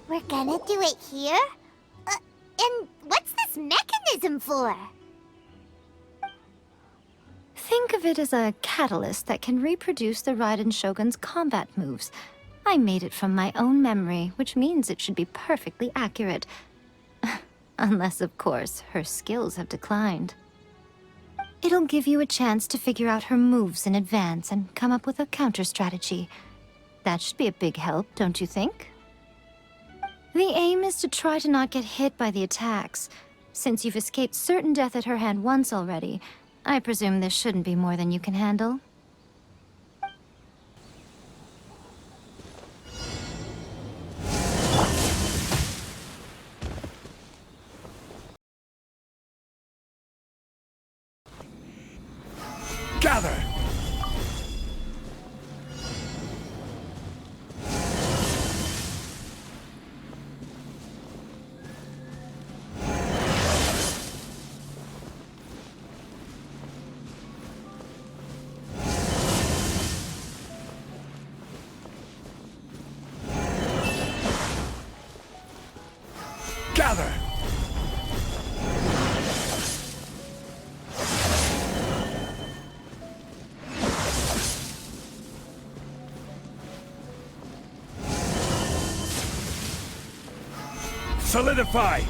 We're gonna do it here? And what's this mechanism for? Think of it as a catalyst that can reproduce the Raiden Shogun's combat moves. I made it from my own memory, which means it should be perfectly accurate. Unless, of course, her skills have declined. It'll give you a chance to figure out her moves in advance and come up with a counter-strategy. That should be a big help, don't you think? The aim is to try to not get hit by the attacks. Since you've escaped certain death at her hand once already, I presume this shouldn't be more than you can handle. Gather! Gather! Solidify!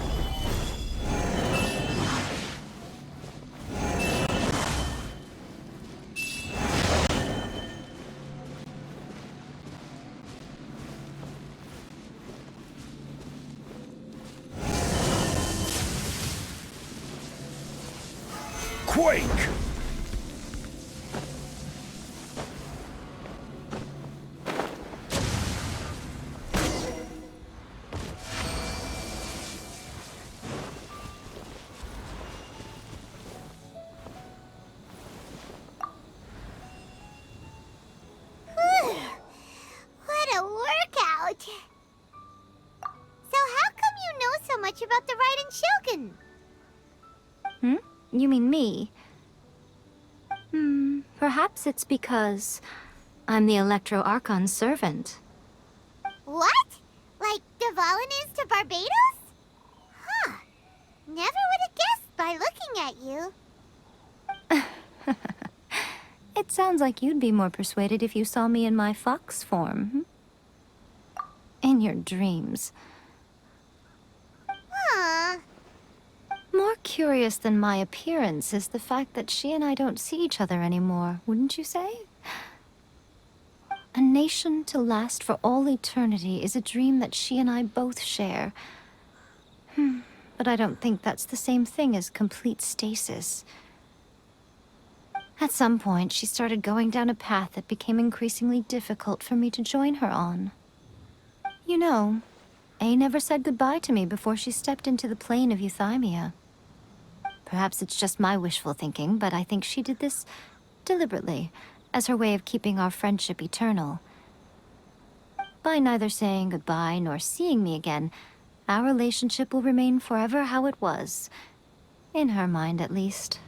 Quake! What a workout! So how come you know so much about the Raiden Shogun? You mean me? Perhaps it's because I'm the Electro Archon's servant. What? Like Devalin is to Barbados? Huh. Never would have guessed by looking at you. It sounds like you'd be more persuaded if you saw me in my fox form. In your dreams. Huh. More curious than my appearance is the fact that she and I don't see each other anymore, wouldn't you say? A nation to last for all eternity is a dream that she and I both share. But I don't think that's the same thing as complete stasis. At some point, she started going down a path that became increasingly difficult for me to join her on. You know, A never said goodbye to me before she stepped into the plane of Euthymia. Perhaps it's just my wishful thinking, but I think she did this deliberately, as her way of keeping our friendship eternal. By neither saying goodbye nor seeing me again, our relationship will remain forever how it was. In her mind, at least.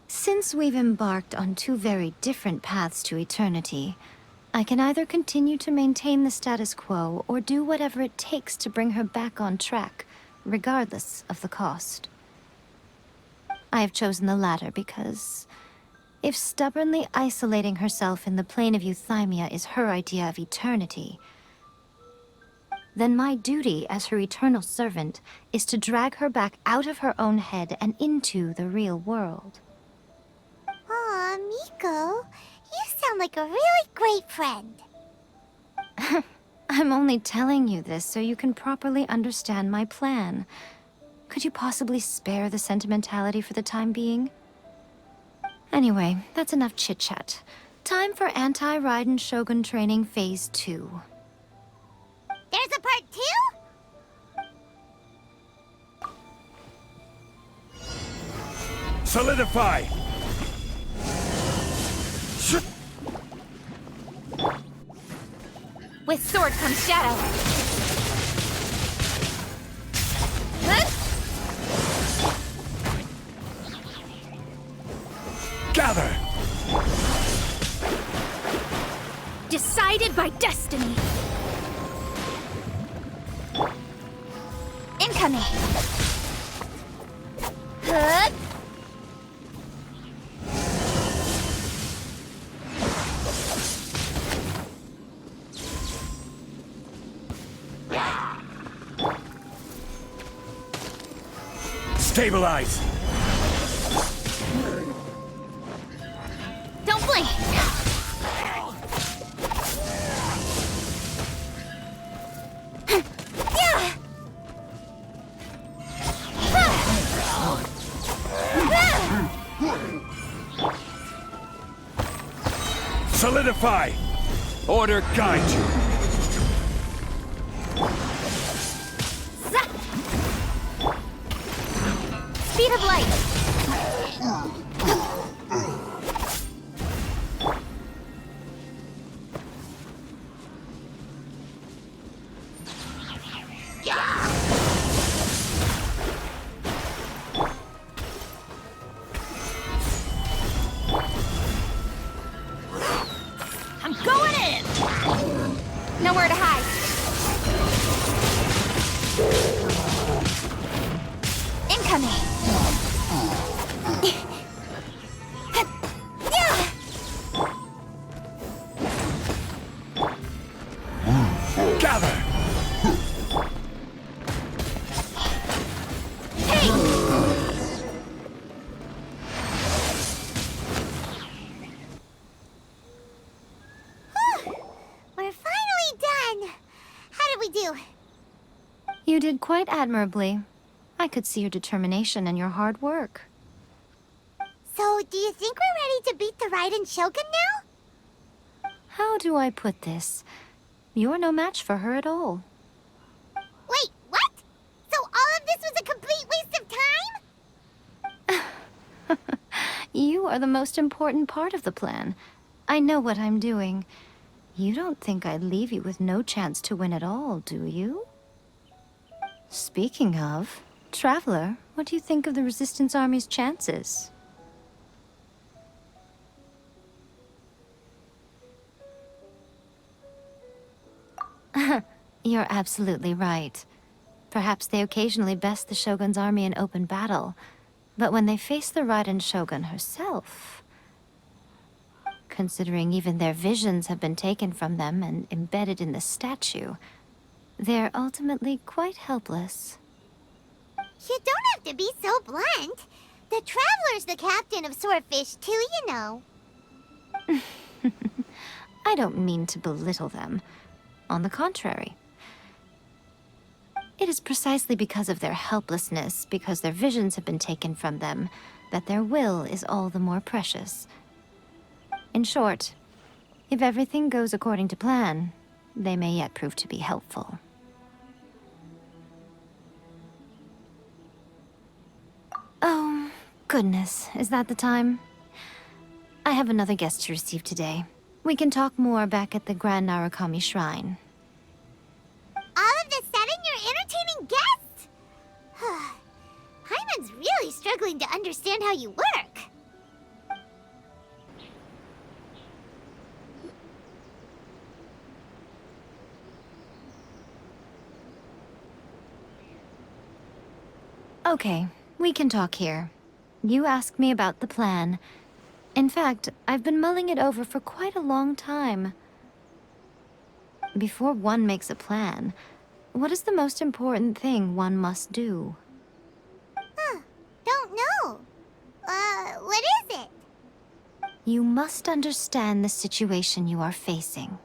Since we've embarked on two very different paths to eternity, I can either continue to maintain the status quo or do whatever it takes to bring her back on track, regardless of the cost. I have chosen the latter because if stubbornly isolating herself in the plane of Euthymia is her idea of eternity, then my duty as her eternal servant is to drag her back out of her own head and into the real world. Aw, Miko, you sound like a really great friend. I'm only telling you this so you can properly understand my plan. Could you possibly spare the sentimentality for the time being? Anyway, that's enough chit-chat. Time for anti-Raiden Shogun training Phase 2. There's a part 2? Solidify! With sword comes shadow. Gather! decided by destiny. Incoming. Hup. Stabilize! Don't blink. Solidify! Order guide you! Speed of light. I'm going in. Nowhere to hide. Incoming. Gather! We're finally done. How did we do? You did quite admirably. I could see your determination and your hard work. So, do you think we're ready to beat the Raiden Shogun now? How do I put this? You're no match for her at all. Wait, what? So all of this was a complete waste of time? You are the most important part of the plan. I know what I'm doing. You don't think I'd leave you with no chance to win at all, do you? Speaking of, Traveler, what do you think of the Resistance Army's chances? You're absolutely right. Perhaps they occasionally best the Shogun's army in open battle, but when they face the Raiden Shogun herself... Considering even their visions have been taken from them and embedded in the statue, they're ultimately quite helpless. You don't have to be so blunt. The Traveler's the captain of Swordfish too, you know. I don't mean to belittle them. On the contrary. It is precisely because of their helplessness, because their visions have been taken from them, that their will is all the more precious. In short, if everything goes according to plan, they may yet prove to be helpful. Oh, goodness, is that the time? I have another guest to receive today. We can talk more back at the Grand Narukami Shrine. All of a sudden, you're entertaining guests? Paimon's really struggling to understand how you work. Okay, we can talk here. You asked me about the plan. In fact, I've been mulling it over for quite a long time. Before one makes a plan, what is the most important thing one must do? Don't know. What is it? You must understand the situation you are facing.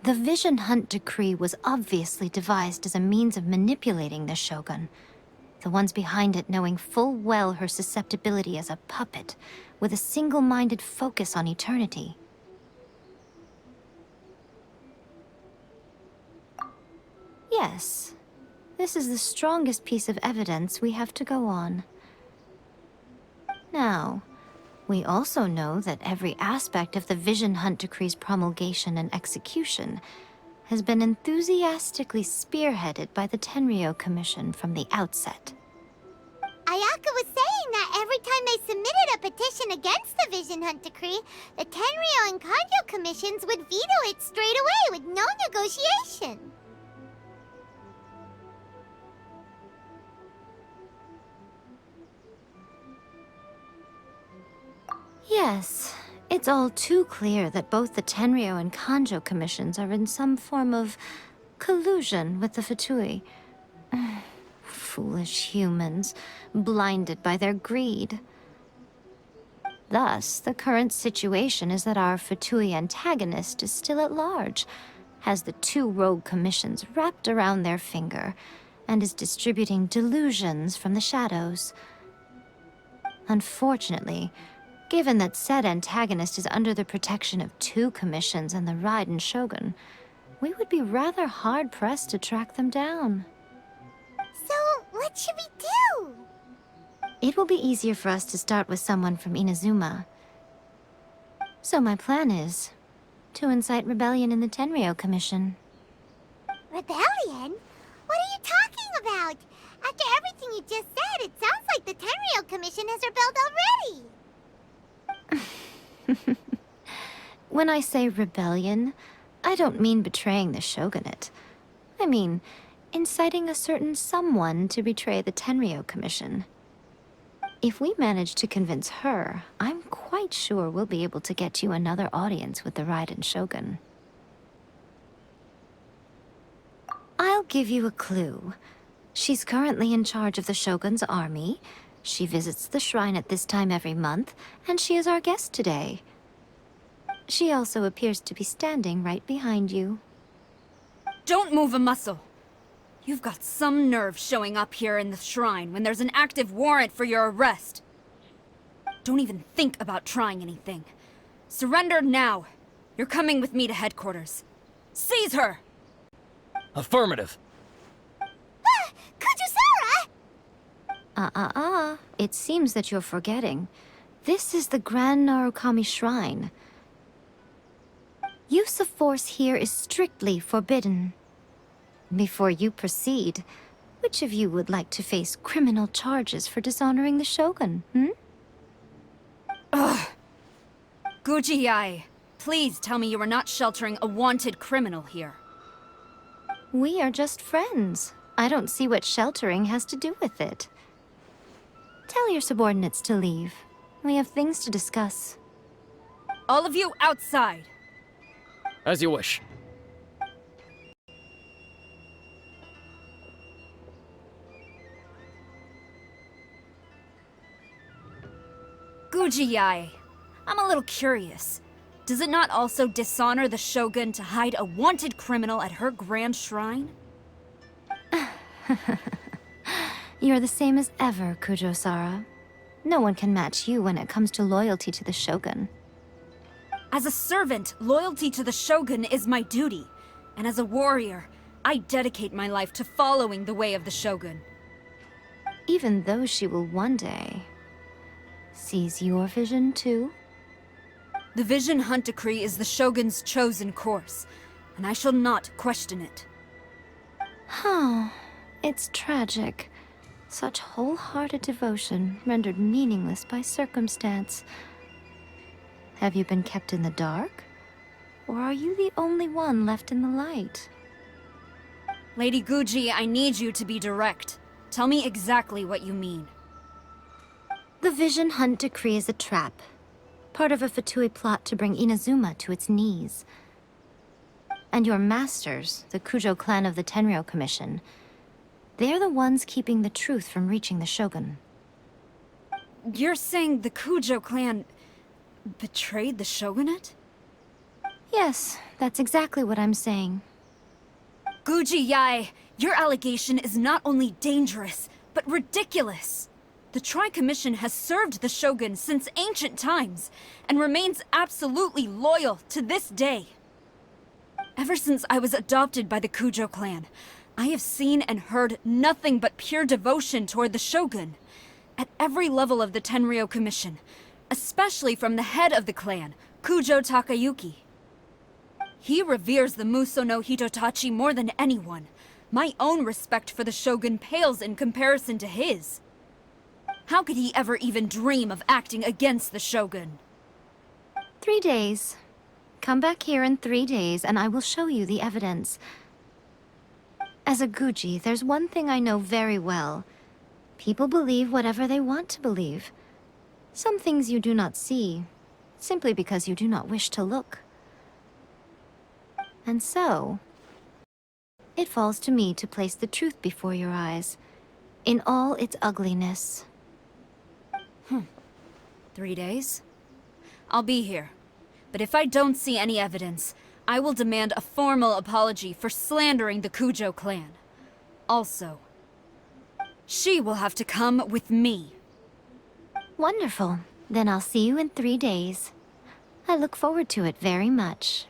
The Vision Hunt Decree was obviously devised as a means of manipulating the Shogun. The ones behind it knowing full well her susceptibility as a puppet, with a single-minded focus on eternity. Yes, this is the strongest piece of evidence we have to go on. Now, we also know that every aspect of the Vision Hunt Decree's promulgation and execution has been enthusiastically spearheaded by the Tenryou Commission from the outset. Ayaka was saying that every time they submitted a petition against the Vision Hunt decree, the Tenryou and Kanjo commissions would veto it straight away with no negotiation. Yes, it's all too clear that both the Tenryou and Kanjo commissions are in some form of collusion with the Fatui. Foolish humans, blinded by their greed. Thus, the current situation is that our Fatui antagonist is still at large, has the two rogue commissions wrapped around their finger, and is distributing delusions from the shadows. Unfortunately, given that said antagonist is under the protection of two commissions and the Raiden Shogun, we would be rather hard-pressed to track them down. So, what should we do? It will be easier for us to start with someone from Inazuma. So my plan is to incite rebellion in the Tenryou Commission. Rebellion? What are you talking about? After everything you just said, it sounds like the Tenryou Commission has rebelled already. When I say rebellion, I don't mean betraying the shogunate. I mean inciting a certain someone to betray the Tenryou Commission. If we manage to convince her, I'm quite sure we'll be able to get you another audience with the Raiden Shogun. I'll give you a clue. She's currently in charge of the Shogun's army. She visits the shrine at this time every month, and she is our guest today. She also appears to be standing right behind you. Don't move a muscle. You've got some nerve showing up here in the shrine when there's an active warrant for your arrest. Don't even think about trying anything. Surrender now. You're coming with me to headquarters. Seize her! Affirmative. Kujusara! It seems that you're forgetting. This is the Grand Narukami Shrine. Use of force here is strictly forbidden. Before you proceed, which of you would like to face criminal charges for dishonoring the Shogun, Ugh! Guji Yae, please tell me you are not sheltering a wanted criminal here. We are just friends. I don't see what sheltering has to do with it. Tell your subordinates to leave. We have things to discuss. All of you outside! As you wish. Guji Yae, I'm a little curious. Does it not also dishonor the Shogun to hide a wanted criminal at her grand shrine? You're the same as ever, Kujo-Sara. No one can match you when it comes to loyalty to the Shogun. As a servant, loyalty to the Shogun is my duty. And as a warrior, I dedicate my life to following the way of the Shogun. Even though she will one day seize your vision too? The Vision Hunt Decree is the Shogun's chosen course, and I shall not question it. It's tragic. Such wholehearted devotion rendered meaningless by circumstance. Have you been kept in the dark? Or are you the only one left in the light? Lady Guji, I need you to be direct. Tell me exactly what you mean. The Vision Hunt Decree is a trap. Part of a Fatui plot to bring Inazuma to its knees. And your masters, the Kujo clan of the Tenryou Commission, they're the ones keeping the truth from reaching the Shogun. You're saying the Kujo clan betrayed the Shogunate? Yes, that's exactly what I'm saying. Guji Yae, your allegation is not only dangerous, but ridiculous. The Tri-Commission has served the Shogun since ancient times, and remains absolutely loyal to this day. Ever since I was adopted by the Kujo clan, I have seen and heard nothing but pure devotion toward the Shogun. At every level of the Tenryou Commission, especially from the head of the clan, Kujo Takayuki. He reveres the Muso no Hitotachi more than anyone. My own respect for the Shogun pales in comparison to his. How could he ever even dream of acting against the Shogun? 3 days. Come back here in 3 days, and I will show you the evidence. As a Guji, there's one thing I know very well. People believe whatever they want to believe. Some things you do not see, simply because you do not wish to look. And so, it falls to me to place the truth before your eyes, in all its ugliness. 3 days? I'll be here. But if I don't see any evidence, I will demand a formal apology for slandering the Kujo clan. Also, she will have to come with me. Wonderful. Then I'll see you in 3 days. I look forward to it very much.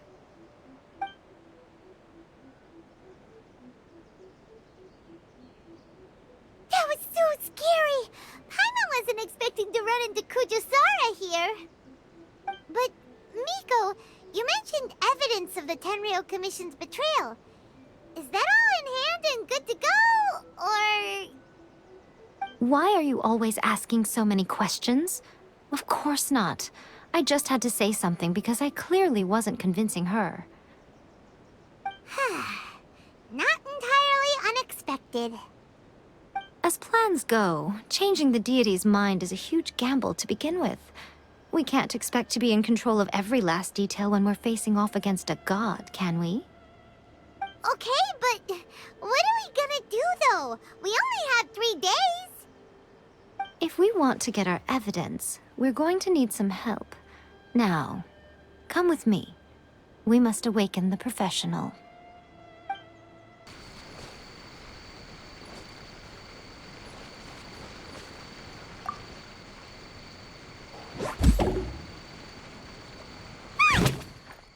That was so scary! Paimon wasn't expecting to run into Kujosara here. But, Miko, you mentioned evidence of the Tenryou Commission's betrayal. Is that all in hand and good to go, or...? Why are you always asking so many questions? Of course not. I just had to say something because I clearly wasn't convincing her. Not entirely unexpected. As plans go, changing the deity's mind is a huge gamble to begin with. We can't expect to be in control of every last detail when we're facing off against a god, can we? Okay, but what are we gonna do, though? We only have 3 days. If we want to get our evidence, we're going to need some help. Now, come with me. We must awaken the professional.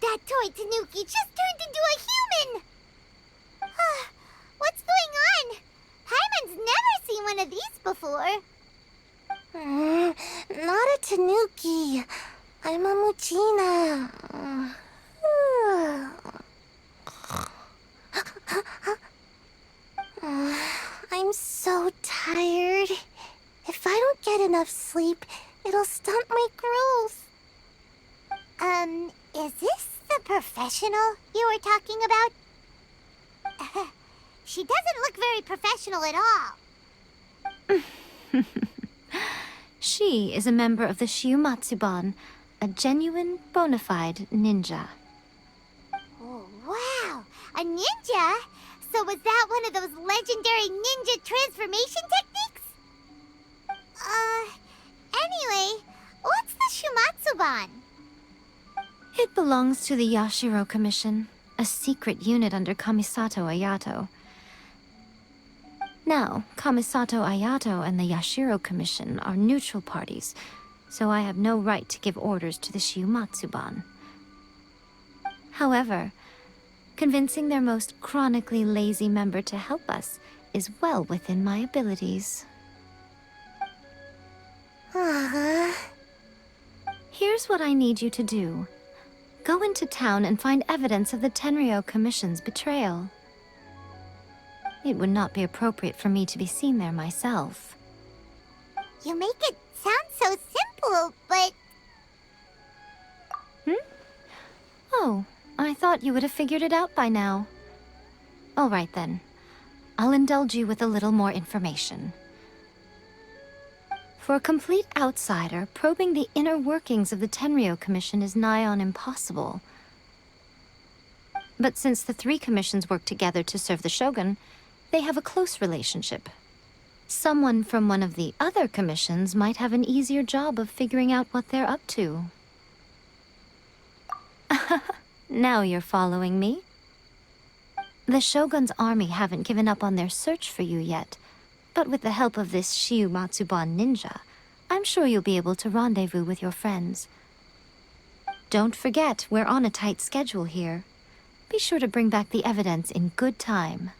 That toy Tanuki just turned into a human! What's going on? Paimon's never seen one of these before. Not a Tanuki. I'm a Muchina. I'm so tired. If I don't get enough sleep, it'll stunt my growth. Is this the professional you were talking about? She doesn't look very professional at all. She is a member of the Shiumatsuban, a genuine, bona fide ninja. Oh, wow! A ninja? So was that one of those legendary ninja transformation techniques? Anyway, what's the Shumatsuban? It belongs to the Yashiro Commission, a secret unit under Kamisato Ayato. Now, Kamisato Ayato and the Yashiro Commission are neutral parties, so I have no right to give orders to the Shiumatsuban. However, convincing their most chronically lazy member to help us is well within my abilities. Here's what I need you to do. Go into town and find evidence of the Tenryou Commission's betrayal. It would not be appropriate for me to be seen there myself. You make it sound so simple, but... Oh, I thought you would have figured it out by now. All right then. I'll indulge you with a little more information. For a complete outsider, probing the inner workings of the Tenryou Commission is nigh on impossible. But since the 3 commissions work together to serve the Shogun, they have a close relationship. Someone from one of the other commissions might have an easier job of figuring out what they're up to. Now you're following me. The Shogun's army haven't given up on their search for you yet, but with the help of this Shiumatsuban ninja, I'm sure you'll be able to rendezvous with your friends. Don't forget, we're on a tight schedule here. Be sure to bring back the evidence in good time.